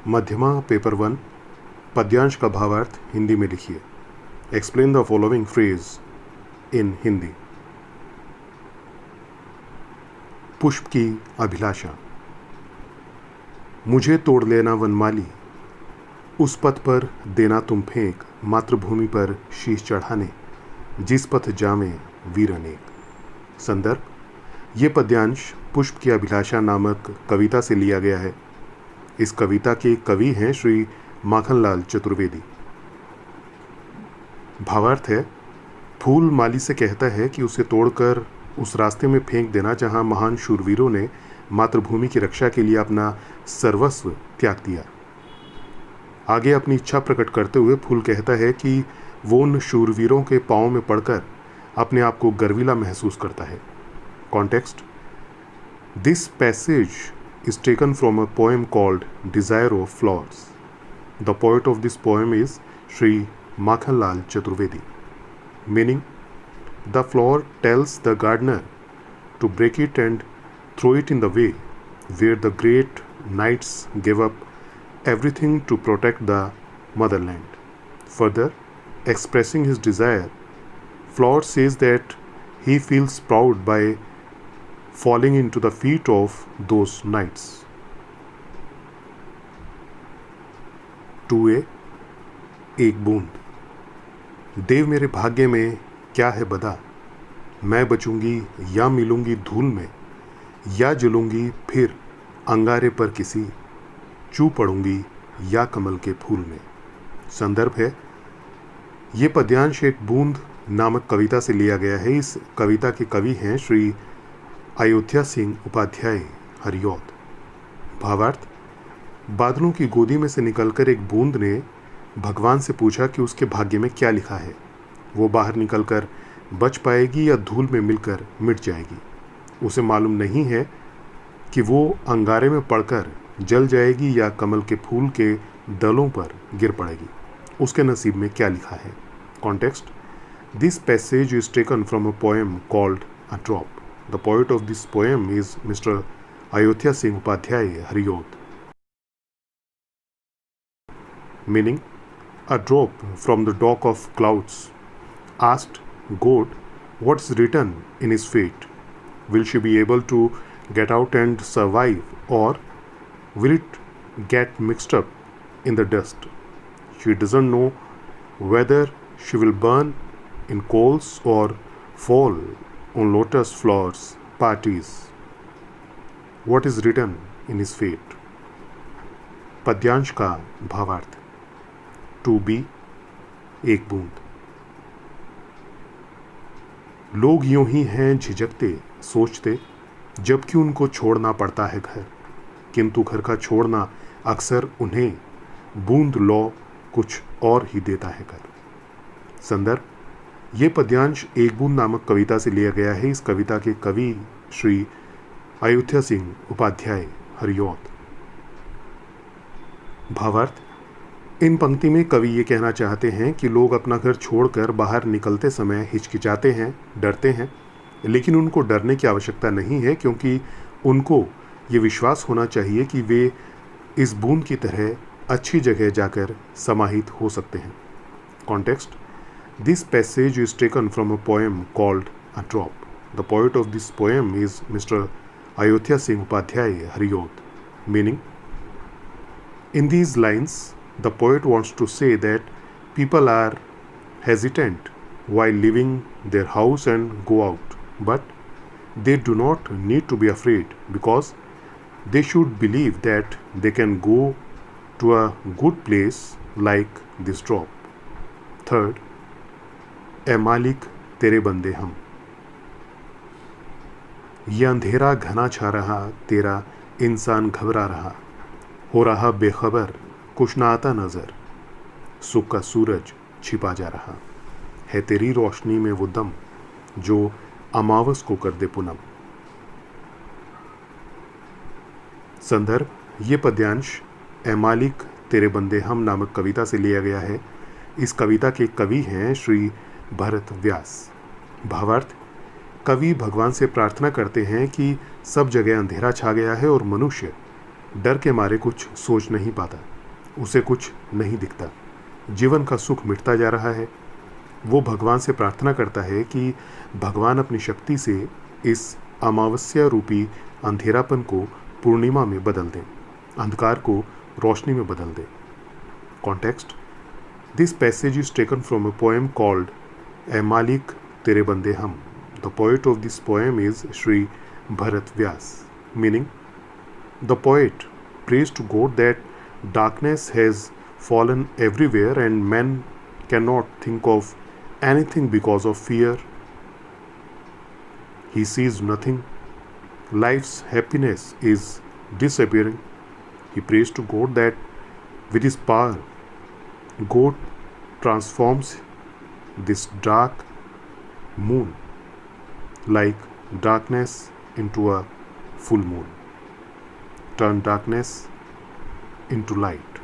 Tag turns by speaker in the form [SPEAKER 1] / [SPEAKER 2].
[SPEAKER 1] मध्यमा पेपर 1 पद्यांश का भावार्थ हिंदी में लिखिए। Explain the following phrase in Hindi. पुष्प की अभिलाषा। मुझे तोड़ लेना वनमाली, उस पथ पर देना तुम फेंक, मातृभूमि पर शीश चढ़ाने, जिस पथ जावें वीर अनेक। संदर्भ: ये पद्यांश पुष्प की अभिलाषा नामक कविता से लिया गया है। इस कविता के कवि हैं श्री माखनलाल चतुर्वेदी। भावार्थ है, फूल माली से कहता है कि उसे तोड़कर उस रास्ते में फेंक देना जहां महान शूरवीरों ने मातृभूमि की रक्षा के लिए अपना सर्वस्व त्याग दिया। आगे अपनी इच्छा प्रकट करते हुए फूल कहता है कि वो उन शूरवीरों के पांव में पड़कर अपने आप को गर्विला महसूस करता है। Context: this passage is taken from a poem called Desire of Flowers. The poet of this poem is Sri Makhanlal Chaturvedi. Meaning, the flower tells the gardener to break it and throw it in the way where the great knights gave up everything to protect the motherland. Further, expressing his desire, flower says that he feels proud by falling into the feet of those knights. 2a एक बूंद। देव मेरे भाग्य में क्या है बदा, मैं बचूंगी या मिलूंगी धूल में, या जलूंगी फिर अंगारे पर किसी, चू पड़ूंगी या कमल के फूल में। संदर्भ है, ये पद्यांश एक बूंद नामक कविता से लिया गया है। इस कविता के कवि हैं श्री अयोध्या सिंह उपाध्याय हरियौत। भावार्थ: बादलों की गोदी में से निकलकर एक बूंद ने भगवान से पूछा कि उसके भाग्य में क्या लिखा है। वो बाहर निकलकर बच पाएगी या धूल में मिलकर मिट जाएगी। उसे मालूम नहीं है कि वो अंगारे में पड़कर जल जाएगी या कमल के फूल के दलों पर गिर पड़ेगी। उसके नसीब में क्या लिखा है। Context: this passage is taken from a poem called a drop. The poet of this poem is Mr. Ayodhya Singh Upadhyay Hariyot. Meaning, a drop from the dock of clouds asked God what's written in his fate. Will she be able to get out and survive, or will it get mixed up in the dust? She doesn't know whether she will burn in coals or fall on lotus flowers parties. What is written in his fate? पद्यांश का भावार्थ। 2b एक बूंद। लोग यूं ही हैं झिझकते सोचते, जबकि उनको छोड़ना पड़ता है घर, किंतु घर का छोड़ना अक्सर उन्हें बूंद लौ कुछ और ही देता है कर। संदर्भ: ये पद्यांश एक बूंद नामक कविता से लिया गया है। इस कविता के कवि श्री अयोध्या सिंह उपाध्याय हरियौत। भावार्थ: इन पंक्ति में कवि ये कहना चाहते हैं कि लोग अपना घर छोड़कर बाहर निकलते समय हिचकिचाते हैं, डरते हैं, लेकिन उनको डरने की आवश्यकता नहीं है, क्योंकि उनको ये विश्वास होना चाहिए कि वे इस बूंद की तरह अच्छी जगह जाकर समाहित हो सकते हैं। Context: This passage is taken from a poem called A Drop. The poet of this poem is Mr. Ayodhya Singh Upadhyay Hariyot. Meaning, in these lines, the poet wants to say that people are hesitant while leaving their house and go out, but they do not need to be afraid, because they should believe that they can go to a good place like this drop. Third, ए मालिक तेरे बंदे हम। ये अंधेरा घना छा रहा, तेरा इंसान घबरा रहा, हो रहा बेखबर, कुछ ना आता नजर, सुख का सूरज छिपा जा रहा है, तेरी रोशनी में वो दम जो अमावस को कर दे पूनम। संदर्भ: ये पद्यांश ए मालिक तेरे बंदे हम नामक कविता से लिया गया है। इस कविता के कवि हैं श्री भरत व्यास। भावार्थ: कवि भगवान से प्रार्थना करते हैं कि सब जगह अंधेरा छा गया है और मनुष्य डर के मारे कुछ सोच नहीं पाता, उसे कुछ नहीं दिखता, जीवन का सुख मिटता जा रहा है। वो भगवान से प्रार्थना करता है कि भगवान अपनी शक्ति से इस अमावस्या रूपी अंधेरापन को पूर्णिमा में बदल दें, अंधकार को रोशनी में बदल दें। Context: this passage is taken from a poem called a मालिक तेरे बंदे हम। The poet of this poem is Shri Bharat Vyas. Meaning: the poet prays to God that darkness has fallen everywhere and men cannot think of anything because of fear. He sees nothing. Life's happiness is disappearing. He prays to God that with his power, God transforms this dark moon like darkness into a full moon. Turn darkness into light.